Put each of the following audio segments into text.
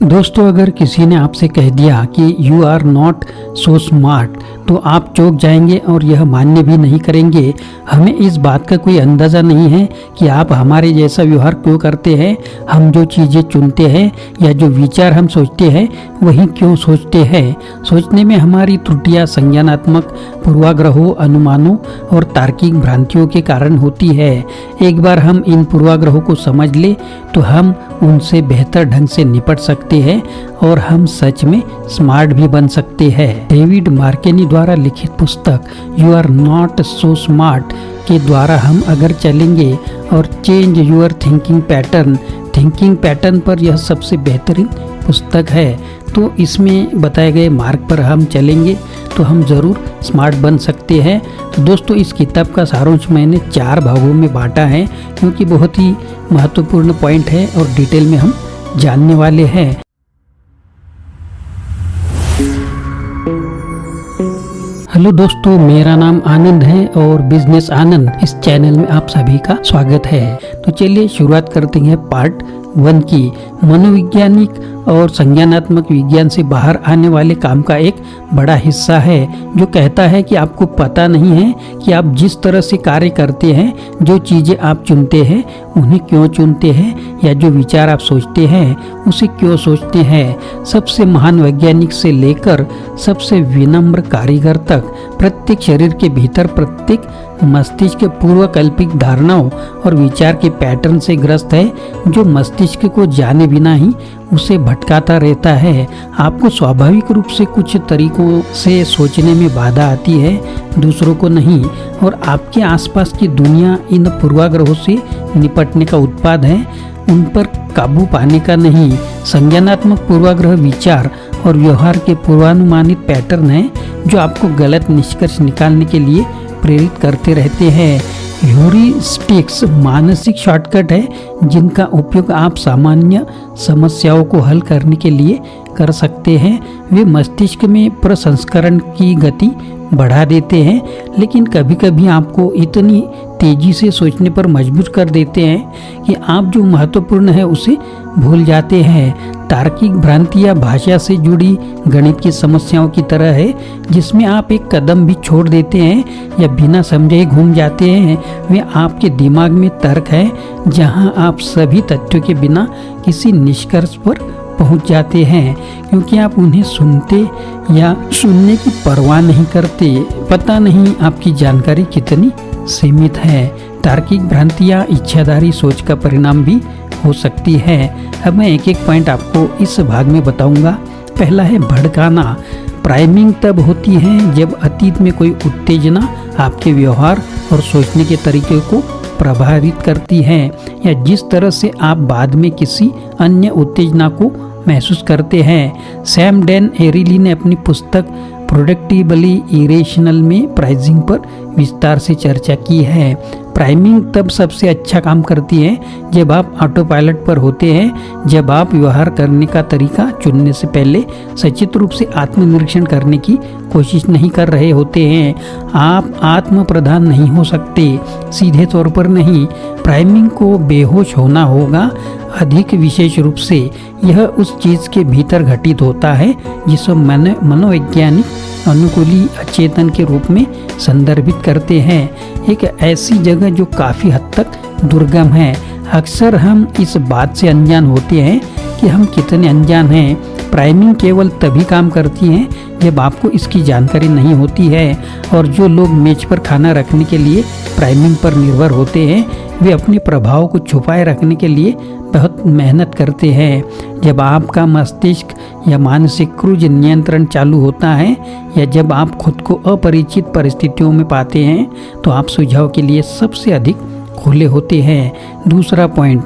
दोस्तों, अगर किसी ने आपसे कह दिया कि you are not so smart तो आप चौंक जाएंगे और यह मान्य भी नहीं करेंगे। हमें इस बात का कोई अंदाज़ा नहीं है कि आप हमारे जैसा व्यवहार क्यों करते हैं। हम जो चीज़ें चुनते हैं या जो विचार हम सोचते हैं वही क्यों सोचते हैं। सोचने में हमारी त्रुटियां संज्ञानात्मक पूर्वाग्रहों, अनुमानों और तार्किक भ्रांतियों के कारण होती है। एक बार हम इन पूर्वाग्रहों को समझ ले तो हम उनसे बेहतर ढंग से निपट सकते हैं और हम सच में स्मार्ट भी बन सकते हैं। डेविड मार्केनी द्वारा लिखित पुस्तक you are not so smart के द्वारा हम अगर चलेंगे और चेंज यूर थिंकिंग पैटर्न पर यह सबसे बेहतरीन पुस्तक है। तो इसमें बताए गए मार्ग पर हम चलेंगे तो हम ज़रूर स्मार्ट बन सकते हैं। तो दोस्तों, इस किताब का सारांश मैंने 4 भागों में बांटा है क्योंकि बहुत ही महत्वपूर्ण पॉइंट है और डिटेल में हम जानने वाले हैं। हेलो दोस्तों, मेरा नाम आनंद है और बिजनेस आनंद इस चैनल में आप सभी का स्वागत है। तो चलिए शुरुआत करते हैं पार्ट 1 की। मनोवैज्ञानिक और संज्ञानात्मक विज्ञान से बाहर आने वाले काम का एक बड़ा हिस्सा है जो कहता है कि आपको पता नहीं है कि आप जिस तरह से कार्य करते हैं, जो चीज़ें आप चुनते हैं उन्हें क्यों चुनते हैं, या जो विचार आप सोचते हैं उसे क्यों सोचते हैं। सबसे महान वैज्ञानिक से लेकर सबसे विनम्र कारीगर तक प्रत्येक शरीर के भीतर प्रत्येक मस्तिष्क पूर्वकल्पित धारणाओं और विचार के पैटर्न से ग्रस्त है जो मस्तिष्क को जाने बिना ही उसे भटकाता रहता है। आपको स्वाभाविक रूप से कुछ तरीकों से सोचने में बाधा आती है, दूसरों को नहीं, और आपके आसपास की दुनिया इन पूर्वाग्रहों से निपटने का उत्पाद है, उन पर काबू पाने का नहीं। संज्ञानात्मक पूर्वाग्रह विचार और व्यवहार के पूर्वानुमानित पैटर्न हैं जो आपको गलत निष्कर्ष निकालने के लिए प्रेरित करते रहते हैं। ह्यूरिस्टिक्स मानसिक शॉर्टकट है जिनका उपयोग आप सामान्य समस्याओं को हल करने के लिए कर सकते हैं। वे मस्तिष्क में प्रसंस्करण की गति बढ़ा देते हैं, लेकिन कभी कभी आपको इतनी तेजी से सोचने पर मजबूर कर देते हैं कि आप जो महत्वपूर्ण है उसे भूल जाते हैं। तार्किक भ्रांतियाँ भाषा से जुड़ी गणित की समस्याओं की तरह है जिसमें आप एक कदम भी छोड़ देते हैं या बिना समझे ही घूम जाते हैं। वे आपके दिमाग में तर्क है जहां आप सभी तथ्यों के बिना किसी निष्कर्ष पर पहुंच जाते हैं क्योंकि आप उन्हें सुनते या सुनने की परवाह नहीं करते। पता नहीं आपकी जानकारी कितनी सीमित है। तार्किक भ्रांतियाँ इच्छाधारी सोच का परिणाम भी हो सकती है। अब मैं एक एक पॉइंट आपको इस भाग में बताऊंगा। पहला है भड़काना। प्राइमिंग तब होती है जब अतीत में कोई उत्तेजना आपके व्यवहार और सोचने के तरीके को प्रभावित करती है या जिस तरह से आप बाद में किसी अन्य उत्तेजना को महसूस करते हैं। सैम डैन एरिली ने अपनी पुस्तक प्रोडक्टिवली इरेशनल में प्राइजिंग पर विस्तार से चर्चा की है। प्राइमिंग तब सबसे अच्छा काम करती है जब आप ऑटो पायलट पर होते हैं, जब आप व्यवहार करने का तरीका चुनने से पहले सचेत रूप से आत्मनिरीक्षण करने की कोशिश नहीं कर रहे होते हैं। आप आत्म प्रधान नहीं हो सकते, सीधे तौर पर नहीं। प्राइमिंग को बेहोश होना होगा। अधिक विशेष रूप से यह उस चीज़ के भीतर घटित होता है जिसे मनोवैज्ञानिक अनुकूली अचेतन के रूप में संदर्भित करते हैं। एक ऐसी जगह जो काफ़ी हद तक दुर्गम है। अक्सर हम इस बात से अनजान होते हैं कि हम कितने अनजान हैं। प्राइमिंग केवल तभी काम करती है जब आपको इसकी जानकारी नहीं होती है, और जो लोग मेज पर खाना रखने के लिए प्राइमिंग पर निर्भर होते हैं वे अपने प्रभाव को छुपाए रखने के लिए बहुत मेहनत करते हैं। जब आपका मस्तिष्क या मानसिक क्रूज नियंत्रण चालू होता है या जब आप खुद को अपरिचित परिस्थितियों में पाते हैं तो आप सुझाव के लिए सबसे अधिक खुले होते हैं। दूसरा पॉइंट,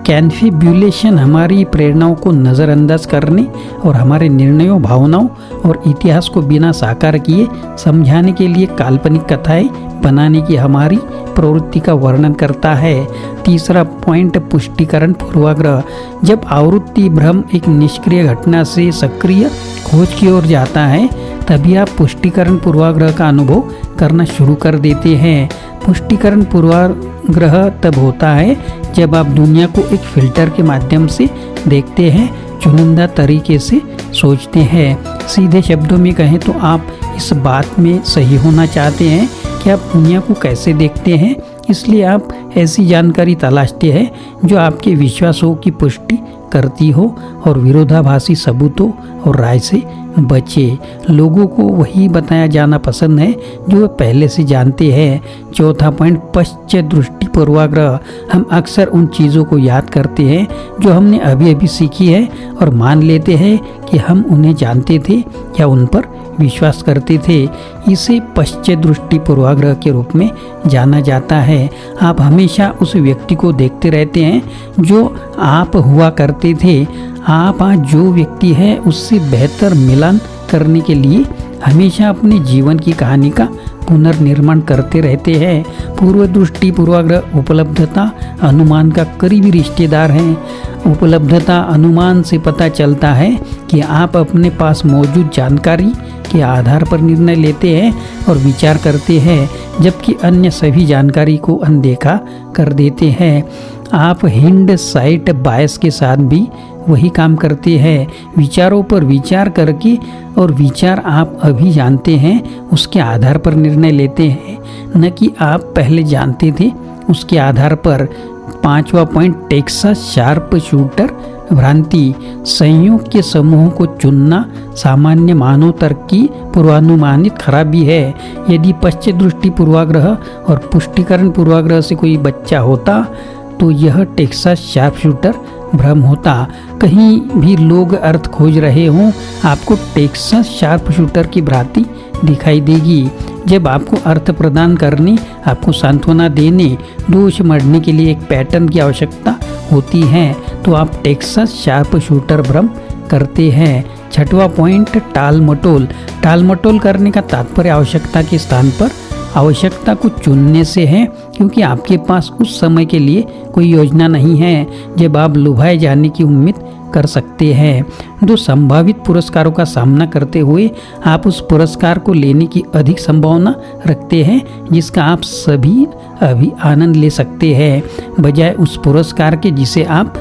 कैनफिब्यूलेशन हमारी प्रेरणाओं को नज़रअंदाज करने और हमारे निर्णयों, भावनाओं और इतिहास को बिना साकार किए समझाने के लिए काल्पनिक कथाएं बनाने की हमारी प्रवृत्ति का वर्णन करता है। तीसरा पॉइंट, पुष्टिकरण पूर्वाग्रह। जब आवृत्ति भ्रम एक निष्क्रिय घटना से सक्रिय खोज की ओर जाता है तभी आप पुष्टिकरण पूर्वाग्रह का अनुभव करना शुरू कर देते हैं। पुष्टिकरण पूर्वाग्रह तब होता है जब आप दुनिया को एक फिल्टर के माध्यम से देखते हैं, चुनिंदा तरीके से सोचते हैं। सीधे शब्दों में कहें तो आप इस बात में सही होना चाहते हैं कि आप दुनिया को कैसे देखते हैं, इसलिए आप ऐसी जानकारी तलाशते हैं जो आपके विश्वासों की पुष्टि करती हो और विरोधाभासी सबूतों और राय से बचे। लोगों को वही बताया जाना पसंद है जो वे पहले से जानते हैं। चौथा पॉइंट, पश्चात दृष्टि पूर्वाग्रह। हम अक्सर उन चीज़ों को याद करते हैं जो हमने अभी अभी सीखी है और मान लेते हैं कि हम उन्हें जानते थे या उन पर विश्वास करते थे। इसे पश्चात दृष्टि पूर्वाग्रह के रूप में जाना जाता है। आप हमेशा उस व्यक्ति को देखते रहते हैं जो आप हुआ करते थे। आप आज जो व्यक्ति है उससे बेहतर मिलान करने के लिए हमेशा अपने जीवन की कहानी का पुनर्निर्माण करते रहते हैं। पूर्व दृष्टि पूर्वाग्रह उपलब्धता अनुमान का करीबी रिश्तेदार है। उपलब्धता अनुमान से पता चलता है कि आप अपने पास मौजूद जानकारी के आधार पर निर्णय लेते हैं और विचार करते हैं, जबकि अन्य सभी जानकारी को अनदेखा कर देते हैं। आप हिंडसाइट बायस के साथ भी वही काम करते हैं। विचारों पर विचार करके और विचार आप अभी जानते हैं उसके आधार पर निर्णय लेते हैं, न कि आप पहले जानते थे उसके आधार पर। पांचवा पॉइंट, टेक्सास शार्प शूटर भ्रांति। संयोग के समूह को चुनना सामान्य मानव तर्क की पूर्वानुमानित खराबी है। यदि पश्चात दृष्टि पूर्वाग्रह और पुष्टिकरण पूर्वाग्रह से कोई बच्चा होता तो यह टेक्सास शार्प शूटर भ्रम होता। कहीं भी लोग अर्थ खोज रहे हों, आपको टेक्सास शार्प शूटर की भ्रांति दिखाई देगी। जब आपको अर्थ प्रदान करने, आपको सांत्वना देने, दोष मढ़ने के लिए एक पैटर्न की आवश्यकता होती है तो आप टेक्सास शार्प शूटर भ्रम करते हैं। छठवां पॉइंट, टाल मटोल। टाल मटोल करने का तात्पर्य आवश्यकता के स्थान पर आवश्यकता को चुनने से है, क्योंकि आपके पास उस समय के लिए कोई योजना नहीं है जब आप लुभाए जाने की उम्मीद कर सकते हैं। दो संभावित पुरस्कारों का सामना करते हुए आप उस पुरस्कार को लेने की अधिक संभावना रखते हैं जिसका आप सभी अभी आनंद ले सकते हैं, बजाय उस पुरस्कार के जिसे आप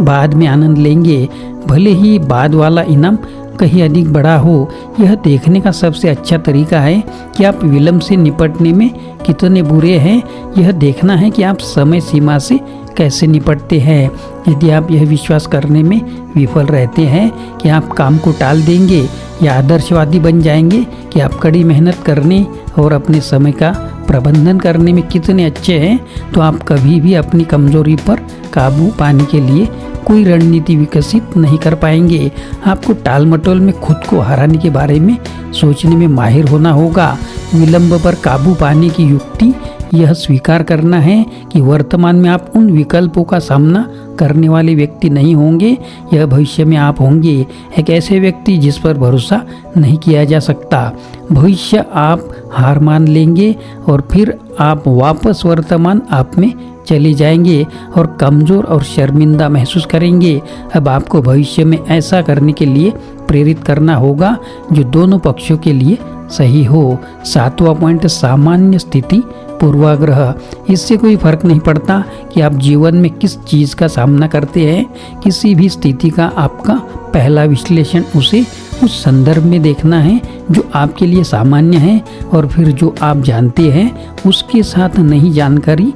बाद में आनंद लेंगे, भले ही बाद वाला इनाम कहीं अधिक बड़ा हो। यह देखने का सबसे अच्छा तरीका है कि आप विलंब से निपटने में कितने बुरे हैं, यह देखना है कि आप समय सीमा से कैसे निपटते हैं। यदि आप यह विश्वास करने में विफल रहते हैं कि आप काम को टाल देंगे या आदर्शवादी बन जाएंगे कि आप कड़ी मेहनत करने और अपने समय का प्रबंधन करने में कितने अच्छे हैं, तो आप कभी भी अपनी कमजोरी पर काबू पाने के लिए कोई रणनीति विकसित नहीं कर पाएंगे। आपको टाल मटोल में खुद को हराने के बारे में सोचने में माहिर होना होगा। विलंब पर काबू पाने की युक्ति यह स्वीकार करना है कि वर्तमान में आप उन विकल्पों का सामना करने वाले व्यक्ति नहीं होंगे, यह भविष्य में आप होंगे, एक ऐसे व्यक्ति जिस पर भरोसा नहीं किया जा सकता। भविष्य आप हार मान लेंगे और फिर आप वापस वर्तमान आप में चले जाएंगे और कमज़ोर और शर्मिंदा महसूस करेंगे। अब आपको भविष्य में ऐसा करने के लिए प्रेरित करना होगा जो दोनों पक्षों के लिए सही हो। सातवां पॉइंट, सामान्य स्थिति पूर्वाग्रह। इससे कोई फर्क नहीं पड़ता कि आप जीवन में किस चीज़ का सामना करते हैं, किसी भी स्थिति का आपका पहला विश्लेषण उसे उस संदर्भ में देखना है जो आपके लिए सामान्य है और फिर जो आप जानते हैं उसके साथ नई जानकारी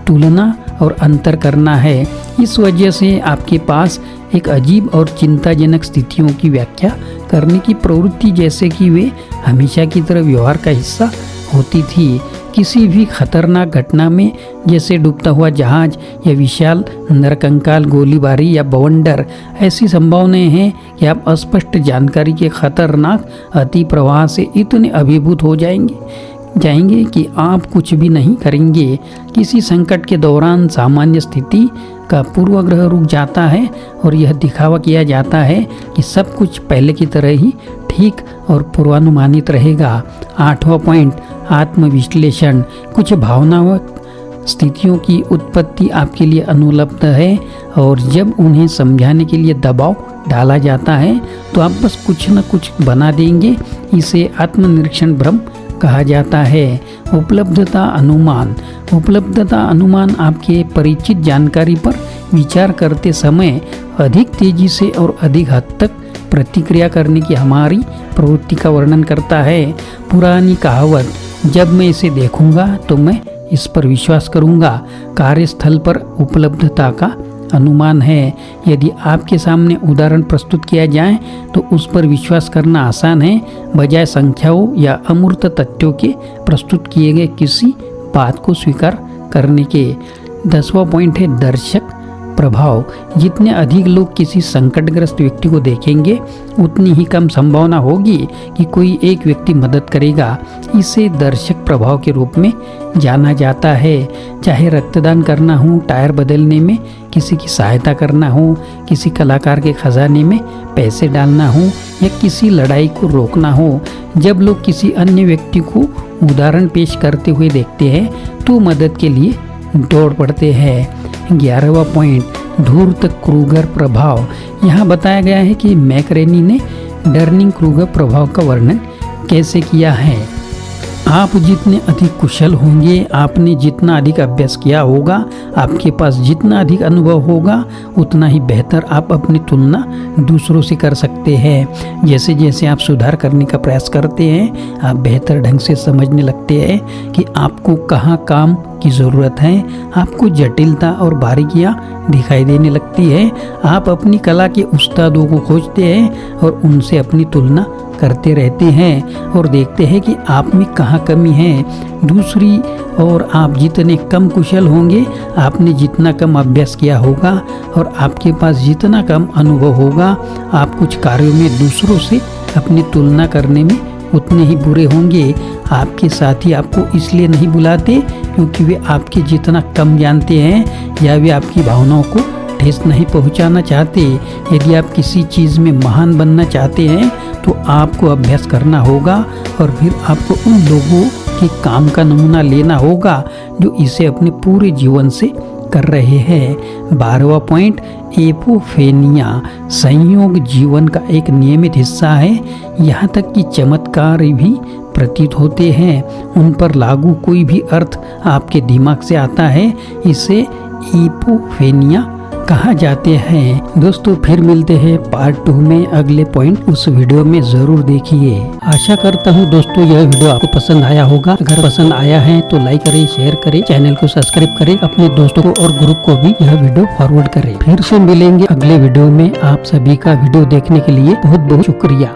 तुलना और अंतर करना है। इस वजह से आपके पास एक अजीब और चिंताजनक स्थितियों की व्याख्या करने की प्रवृत्ति, जैसे कि वे हमेशा की तरह व्यवहार का हिस्सा होती थी। किसी भी खतरनाक घटना में, जैसे डूबता हुआ जहाज या विशाल नरकंकाल गोलीबारी या बवंडर, ऐसी संभावनाएं हैं कि आप अस्पष्ट जानकारी के खतरनाक अति प्रवाह से इतने अभिभूत हो जाएंगे कि आप कुछ भी नहीं करेंगे। किसी संकट के दौरान सामान्य स्थिति का पूर्वाग्रह रुक जाता है और यह दिखावा किया जाता है कि सब कुछ पहले की तरह ही ठीक और पूर्वानुमानित रहेगा। आठवां पॉइंट, आत्मविश्लेषण। कुछ भावनात्मक स्थितियों की उत्पत्ति आपके लिए अनुपलब्ध है और जब उन्हें समझाने के लिए दबाव डाला जाता है तो आप बस कुछ न कुछ बना देंगे। इसे आत्मनिरीक्षण भ्रम कहा जाता है। उपलब्धता अनुमान। उपलब्धता अनुमान आपके परिचित जानकारी पर विचार करते समय अधिक तेजी से और अधिक हद तक प्रतिक्रिया करने की हमारी प्रवृत्ति का वर्णन करता है। पुरानी कहावत, जब मैं इसे देखूंगा तो मैं इस पर विश्वास करूंगा, कार्यस्थल पर उपलब्धता का अनुमान है। यदि आपके सामने उदाहरण प्रस्तुत किया जाए तो उस पर विश्वास करना आसान है, बजाय संख्याओं या अमूर्त तथ्यों के प्रस्तुत किए गए किसी बात को स्वीकार करने के। 10वां पॉइंट है दर्शक प्रभाव। जितने अधिक लोग किसी संकटग्रस्त व्यक्ति को देखेंगे उतनी ही कम संभावना होगी कि कोई एक व्यक्ति मदद करेगा। इसे दर्शक प्रभाव के रूप में जाना जाता है। चाहे रक्तदान करना हो, टायर बदलने में किसी की सहायता करना हो, किसी कलाकार के खजाने में पैसे डालना हो या किसी लड़ाई को रोकना हो, जब लोग किसी अन्य व्यक्ति को उदाहरण पेश करते हुए देखते हैं तो मदद के लिए दौड़ पड़ते हैं। 11वां पॉइंट धूर्त क्रूगर प्रभाव। यहाँ बताया गया है कि मैकरेनी ने डर्निंग क्रूगर प्रभाव का वर्णन कैसे किया है। आप जितने अधिक कुशल होंगे, आपने जितना अधिक अभ्यास किया होगा, आपके पास जितना अधिक अनुभव होगा, उतना ही बेहतर आप अपनी तुलना दूसरों से कर सकते हैं। जैसे जैसे आप सुधार करने का प्रयास करते हैं, आप बेहतर ढंग से समझने लगते हैं कि आपको कहाँ काम की ज़रूरत है। आपको जटिलता और बारीकियाँ दिखाई देने लगती है। आप अपनी कला के उस्तादों को खोजते हैं और उनसे अपनी तुलना करते रहते हैं और देखते हैं कि आप में कहाँ कमी है। दूसरी ओर आप जितने कम कुशल होंगे, आपने जितना कम अभ्यास किया होगा और आपके पास जितना कम अनुभव होगा, आप कुछ कार्यों में दूसरों से अपनी तुलना करने में उतने ही बुरे होंगे। आपके साथी आपको इसलिए नहीं बुलाते क्योंकि वे आपके जितना कम जानते हैं या वे आपकी भावनाओं को ठेस नहीं पहुंचाना चाहते। यदि आप किसी चीज़ में महान बनना चाहते हैं तो आपको अभ्यास करना होगा और फिर आपको उन लोगों के काम का नमूना लेना होगा जो इसे अपने पूरे जीवन से कर रहे हैं। 12वां पॉइंट एपोफेनिया। संयोग जीवन का एक नियमित हिस्सा है। यहाँ तक कि चमत्कार भी प्रतीत होते हैं, उन पर लागू कोई भी अर्थ आपके दिमाग से आता है, इसे एपोफेनिया कहा जाते हैं। दोस्तों फिर मिलते हैं पार्ट 2 में अगले पॉइंट, उस वीडियो में जरूर देखिए। आशा करता हूँ दोस्तों यह वीडियो आपको पसंद आया होगा। अगर पसंद आया है तो लाइक करें, शेयर करें, चैनल को सब्सक्राइब करें, अपने दोस्तों को और ग्रुप को भी यह वीडियो फॉरवर्ड करें। फिर से मिलेंगे अगले वीडियो में। आप सभी का वीडियो देखने के लिए बहुत बहुत शुक्रिया।